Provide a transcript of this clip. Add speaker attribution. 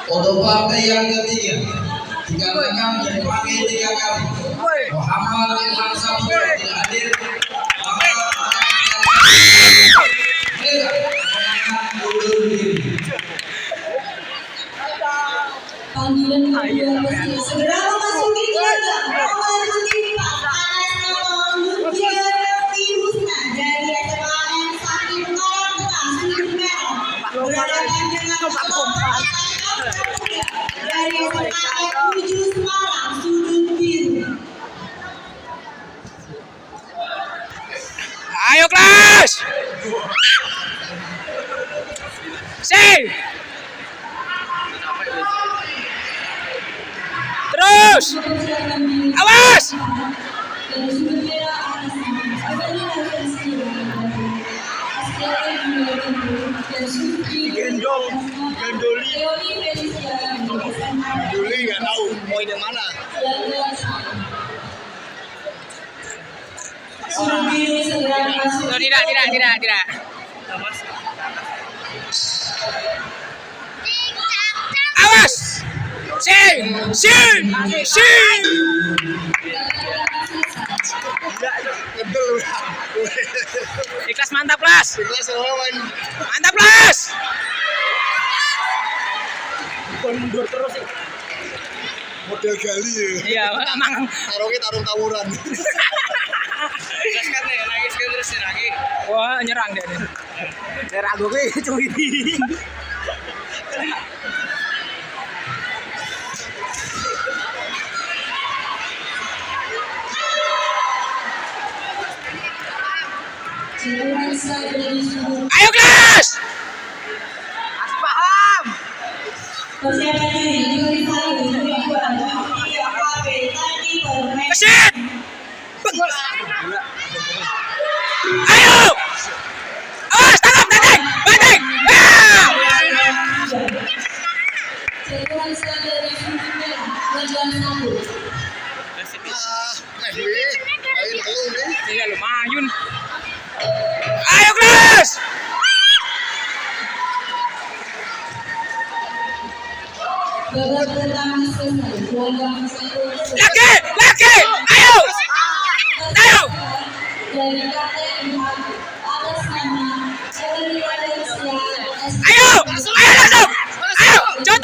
Speaker 1: Untuk partai yang ketiga dikatakan dipanggil 3 kali. Muhammad Ilham Sabtu tidak hadir.
Speaker 2: Panggilan kedua segera memasuki gelanggang nomor mentimpa Anas Mutia Husna dari SMAN Sakti Ungaran Tengah Sudut Merah berhadapan dengan dari SMAN 7 Semarang Sudut Biru.
Speaker 3: Ayo kelas. Sing. Terus. Awas.
Speaker 4: Juli nggak tahu mau yang mana.
Speaker 3: Oh, tidak. Awas. Sing.
Speaker 4: Kedel.
Speaker 3: Ikhlas mantap kelas.
Speaker 4: Kelas lawan.
Speaker 3: Mantap kelas.
Speaker 4: Mundur terus sih. Model gali ya.
Speaker 3: Iya, emang.
Speaker 4: Tarung tawuran.
Speaker 3: Terus kan nangis terus lagi. Wah, nyerang dia nih. Nyerang gue cuy. Ayo kelas. Masih paham. Kesit. Ayo. Awas, tangkap, banting. Iya lumayan. Ayo kelas.
Speaker 2: Babak pertama selesai.
Speaker 3: Lagi.